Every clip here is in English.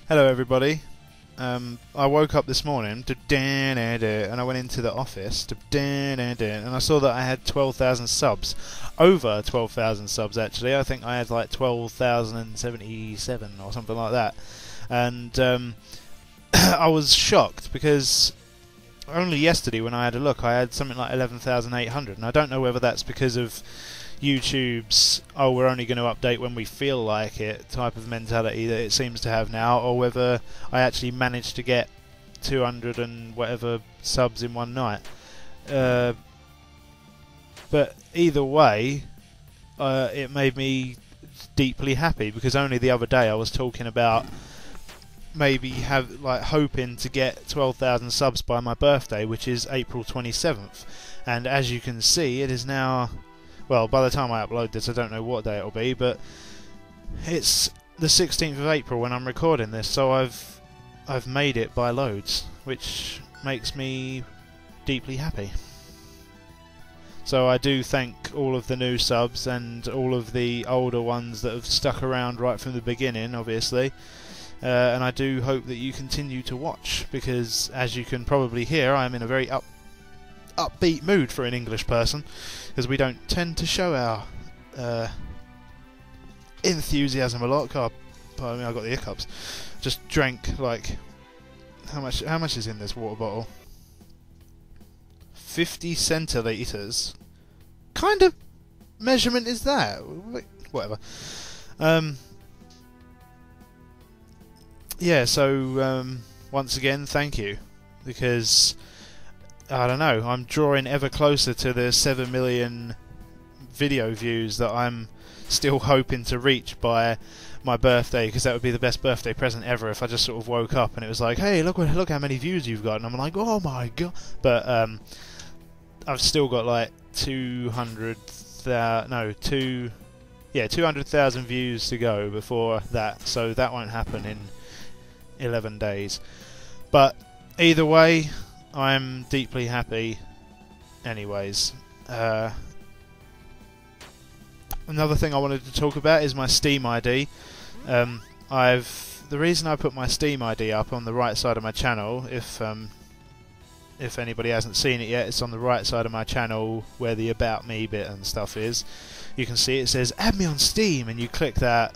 Hello everybody. I woke up this morning and I went into the office and I saw that I had 12,000 subs. Over 12,000 subs actually. I think I had like 12,077 or something like that. And I was shocked because only yesterday when I had a look I had something like 11,800, and I don't know whether that's because of YouTube's we're only going to update when we feel like it type of mentality that it seems to have now, or whether I actually managed to get 200 and whatever subs in one night. But either way, it made me deeply happy, because only the other day I was talking about maybe hoping to get 12,000 subs by my birthday, which is April 27th, and as you can see it is now, well, by the time I upload this I don't know what day it'll be, but it's the 16th of April when I'm recording this, so I've made it by loads, which makes me deeply happy. So I do thank all of the new subs and all of the older ones that have stuck around right from the beginning, obviously. And I do hope that you continue to watch, because as you can probably hear I'm in a very upbeat mood for an English person, because we don't tend to show our enthusiasm a lot. God, pardon me, I got the hiccups. Just drank like how much is in this water bottle? 50 centilitres. Kind of measurement is that? Whatever. Yeah, so once again, thank you, because I don't know, I'm drawing ever closer to the 7 million video views that I'm still hoping to reach by my birthday, because that would be the best birthday present ever if I just sort of woke up and it was like, hey, look how many views you've got, and I'm like, oh my god. But I've still got like 200,000 views to go before that, so that won't happen in 11 days. But either way, I'm deeply happy anyways. Another thing I wanted to talk about is my Steam ID. The reason I put my Steam ID up on the right side of my channel, if anybody hasn't seen it yet, it's on the right side of my channel where the About Me bit and stuff is. You can see it says add me on Steam, and you click that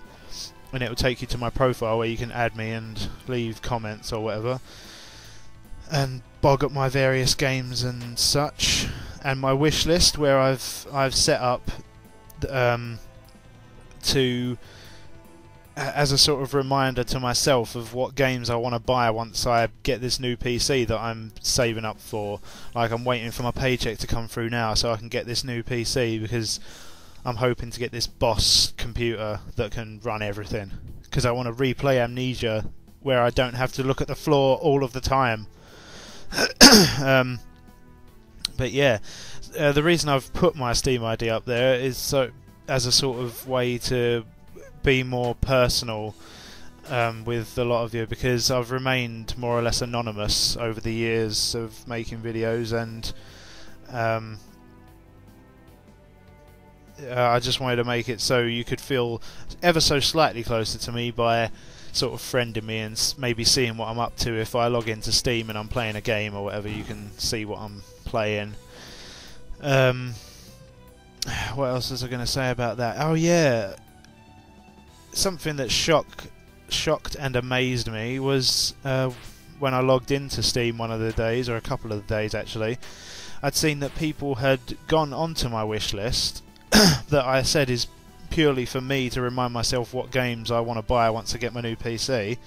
and it will take you to my profile where you can add me and leave comments or whatever, and bog up my various games and such, and my wish list where I've set up to as a sort of reminder to myself of what games I want to buy once I get this new PC that I'm saving up for. Like, I'm waiting for my paycheck to come through now so I can get this new PC, because I'm hoping to get this boss computer that can run everything, because I want to replay Amnesia where I don't have to look at the floor all of the time. But yeah, the reason I've put my Steam ID up there is so as a sort of way to be more personal with a lot of you, because I've remained more or less anonymous over the years of making videos, and I just wanted to make it so you could feel ever so slightly closer to me by sort of friending me and maybe seeing what I'm up to. If I log into Steam and I'm playing a game or whatever, you can see what I'm playing. What else was I going to say about that? Oh yeah, something that shocked and amazed me was when I logged into Steam one of the days, or a couple of the days actually, I'd seen that people had gone onto my wish list that I said is purely for me to remind myself what games I want to buy once I get my new PC.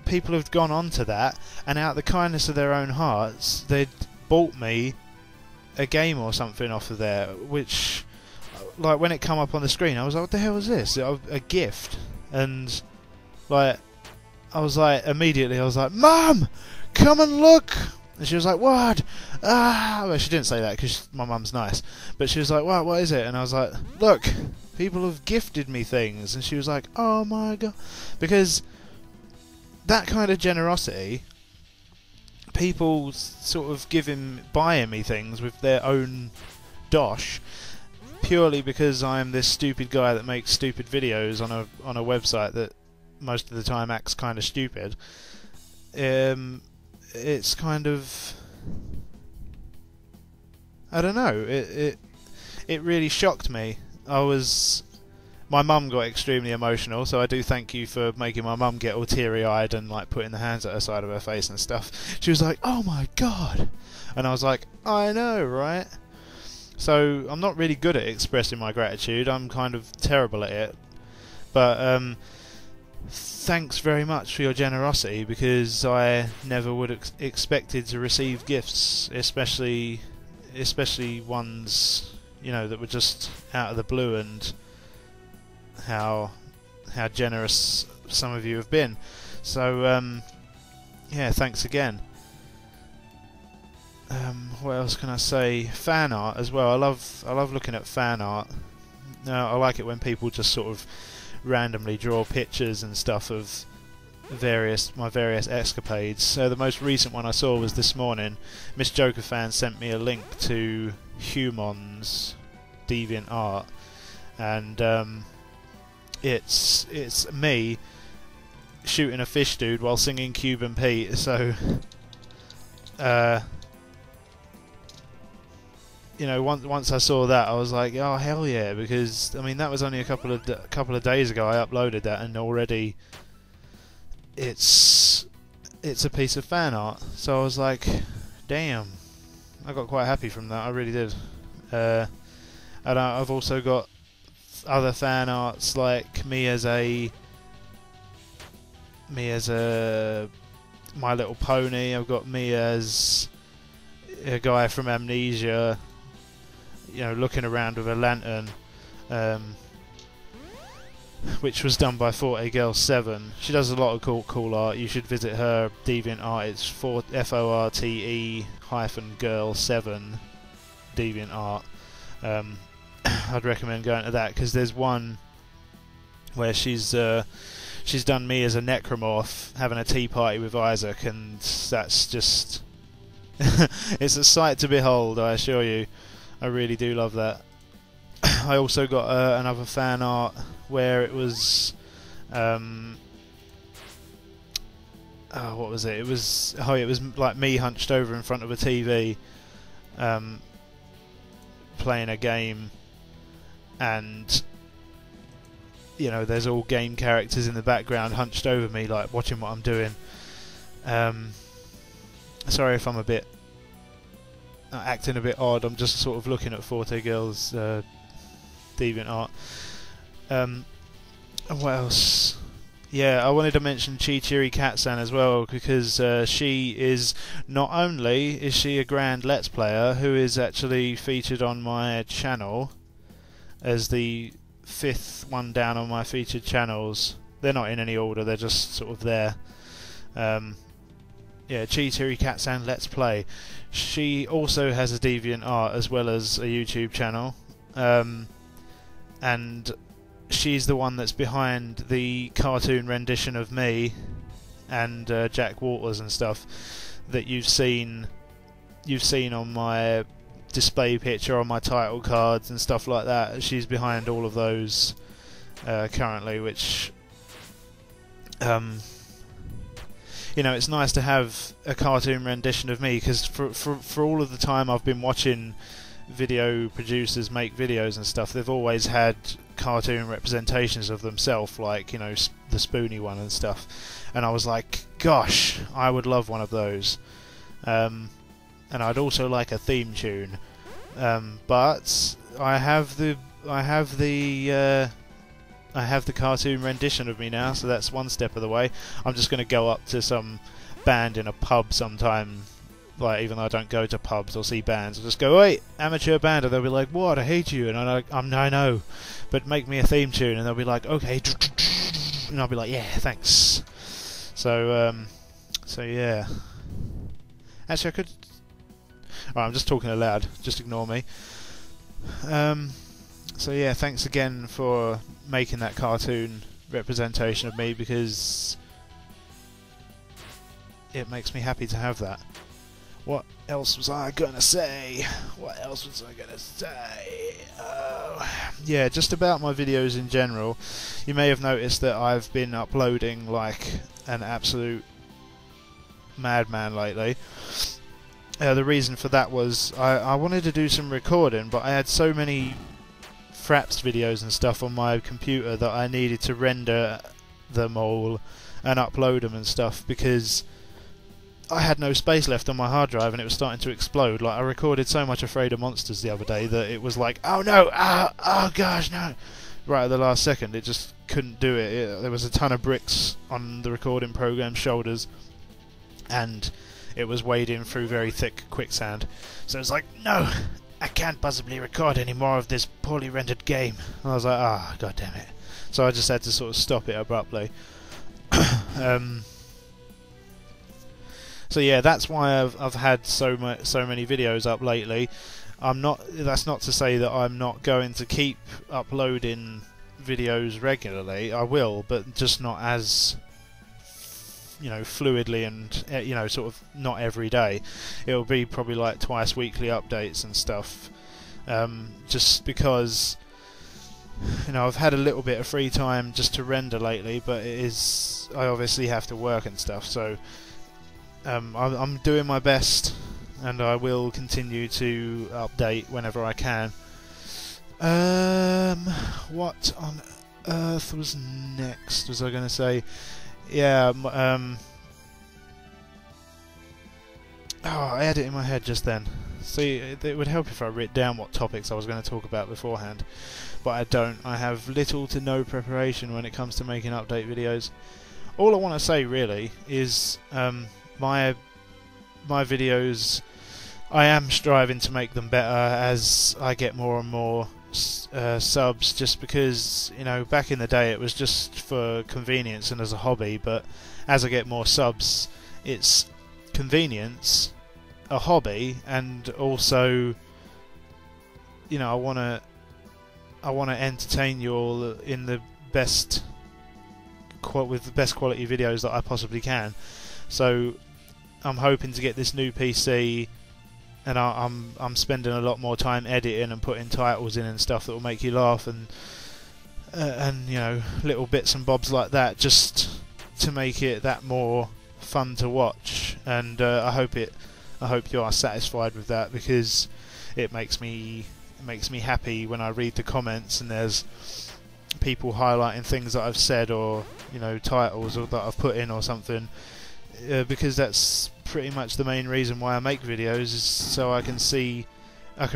People have gone onto that, and out of the kindness of their own hearts, they'd bought me a game or something off of there, which, like, when it come up on the screen, I was like, what the hell is this? A gift. And like, I was like, immediately I was like, Mum, come and look. And she was like, what? Well, she didn't say that because my mum's nice, but she was like, what is it? And I was like, look, people have gifted me things. And she was like, oh my god. Because that kind of generosity, people sort of buying me things with their own dosh, purely because I'm this stupid guy that makes stupid videos on a website that most of the time acts kind of stupid. It's kind of, I don't know. It really shocked me. My mum got extremely emotional, so I do thank you for making my mum get all teary-eyed and like putting the hands at her side of her face and stuff. She was like, "Oh my god," and I was like, "I know, right?" So I'm not really good at expressing my gratitude. I'm kind of terrible at it. But thanks very much for your generosity, because I never would have expected to receive gifts, especially ones, you know, that were just out of the blue, and how generous some of you have been. So yeah, thanks again. What else can I say? Fan art as well. I love looking at fan art. I like it when people just sort of randomly draw pictures and stuff of my various escapades. So the most recent one I saw was this morning. Miss Joker fan sent me a link to Humon's DeviantArt, and it's me shooting a fish dude while singing Cuban Pete. So you know, once I saw that, I was like, oh hell yeah, because I mean that was only a couple of days ago I uploaded that, and already it's a piece of fan art. So I was like, damn, I got quite happy from that. I really did. And I've also got other fan arts, like me as a My Little Pony. I've got me as a guy from Amnesia, you know, looking around with a lantern, which was done by Forte Girl 7. She does a lot of cool art. You should visit her DeviantArt. It's FORTE-Girl7 DeviantArt. I'd recommend going to that, because there's one where she's done me as a necromorph having a tea party with Isaac, and that's just it's a sight to behold, I assure you. I really do love that. I also got another fan art where it was what was it? It was like me hunched over in front of a TV, playing a game, and you know, there's all game characters in the background hunched over me, like watching what I'm doing. Sorry if I'm a bit acting a bit odd. I'm just sort of looking at Forte Girl's DeviantArt. What else? Yeah, I wanted to mention Chi-Chiri Katsan as well, because she is not only is she a grand Let's Player who is actually featured on my channel as the 5th one down on my featured channels. They're not in any order, they're just sort of there. Yeah, Chi-Chiri Katsan Let's Play. She also has a DeviantArt as well as a YouTube channel, and she's the one that's behind the cartoon rendition of me and Jack Waters and stuff that you've seen on my display picture, on my title cards and stuff like that. She's behind all of those currently, which you know, it's nice to have a cartoon rendition of me, because for all of the time I've been watching video producers make videos and stuff, they've always had cartoon representations of themselves, like, you know, the Spoony one and stuff, and I was like, gosh, I would love one of those. And I'd also like a theme tune, but I have the cartoon rendition of me now, so that's one step of the way. I'm just going to go up to some band in a pub sometime, like, even though I don't go to pubs or see bands, I'll just go, wait, amateur band, and they'll be like, what, I hate you, and I'm like, I know, but make me a theme tune, and they'll be like, okay, and I'll be like, yeah, thanks. So yeah. Actually, I could... Alright, I'm just talking aloud, just ignore me. So yeah, thanks again for making that cartoon representation of me, because it makes me happy to have that. What else was I gonna say? What else was I gonna say? Yeah, just about my videos in general. You may have noticed that I've been uploading like an absolute madman lately. The reason for that was I wanted to do some recording, but I had so many Fraps videos and stuff on my computer that I needed to render them all and upload them and stuff, because I had no space left on my hard drive and it was starting to explode. Like, I recorded so much Afraid of Monsters the other day that it was like, oh no, oh gosh, no. Right at the last second, it just couldn't do it. There was a ton of bricks on the recording program's shoulders, and it was wading through very thick quicksand. So it was like, no, I can't possibly record any more of this poorly rendered game. And I was like, ah, god damn it. So I just had to sort of stop it abruptly. So yeah, that's why I've had so many videos up lately. That's not to say that I'm not going to keep uploading videos regularly. I will, but just not as, you know, fluidly and, you know, sort of not every day. It'll be probably like twice weekly updates and stuff. Just because, you know, I've had a little bit of free time just to render lately, but I obviously have to work and stuff, so I'm doing my best, and I will continue to update whenever I can. What on earth was next, was I going to say? Yeah, I had it in my head just then. See, it would help if I wrote down what topics I was going to talk about beforehand, but I don't. I have little to no preparation when it comes to making update videos. All I want to say really is my videos, I am striving to make them better as I get more and more subs, just because, you know, back in the day it was just for convenience and as a hobby, but as I get more subs, it's convenience, a hobby, and also, you know, I want to entertain you all in the best with the best quality videos that I possibly can. So I'm hoping to get this new PC, and I'm spending a lot more time editing and putting titles in and stuff that will make you laugh, and you know, little bits and bobs like that, just to make it that more fun to watch. And I hope you are satisfied with that, because it makes me happy when I read the comments and there's people highlighting things that I've said, or, you know, titles or that I've put in or something, because that's pretty much the main reason why I make videos, is so I can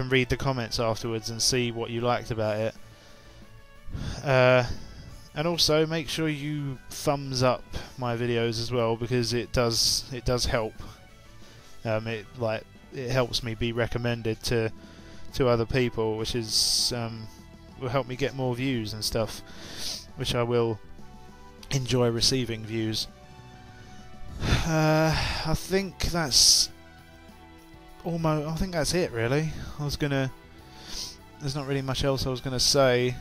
read the comments afterwards and see what you liked about it. And also make sure you thumbs up my videos as well, because it does help. It helps me be recommended to other people, which is will help me get more views and stuff, which I will enjoy receiving views. I think that's it really. There's not really much else I was gonna say,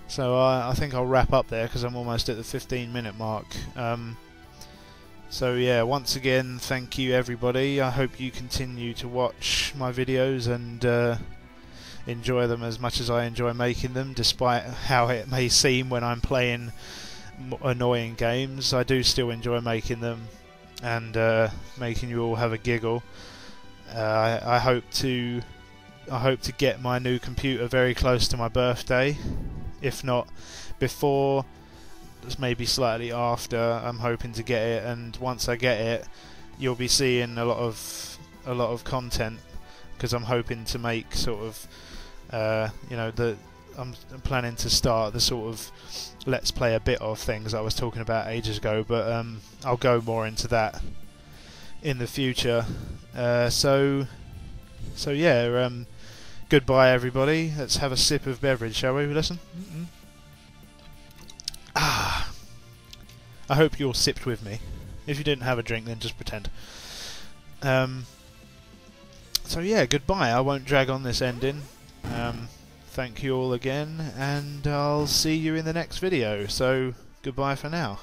so I think I'll wrap up there, because I'm almost at the 15-minute mark. So yeah, once again, thank you everybody. I hope you continue to watch my videos and enjoy them as much as I enjoy making them, despite how it may seem when I'm playing annoying games. I do still enjoy making them and making you all have a giggle. I hope to get my new computer very close to my birthday, if not before, maybe slightly after. I'm hoping to get it, and once I get it, you'll be seeing a lot of content, because I'm hoping to make sort of you know, I'm planning to start the sort of let's play a bit of things I was talking about ages ago, but I'll go more into that in the future. So yeah, goodbye everybody. Let's have a sip of beverage, shall we? Listen. I hope you all sipped with me. If you didn't have a drink, then just pretend. So yeah, goodbye. I won't drag on this ending. Thank you all again, and I'll see you in the next video. So goodbye for now.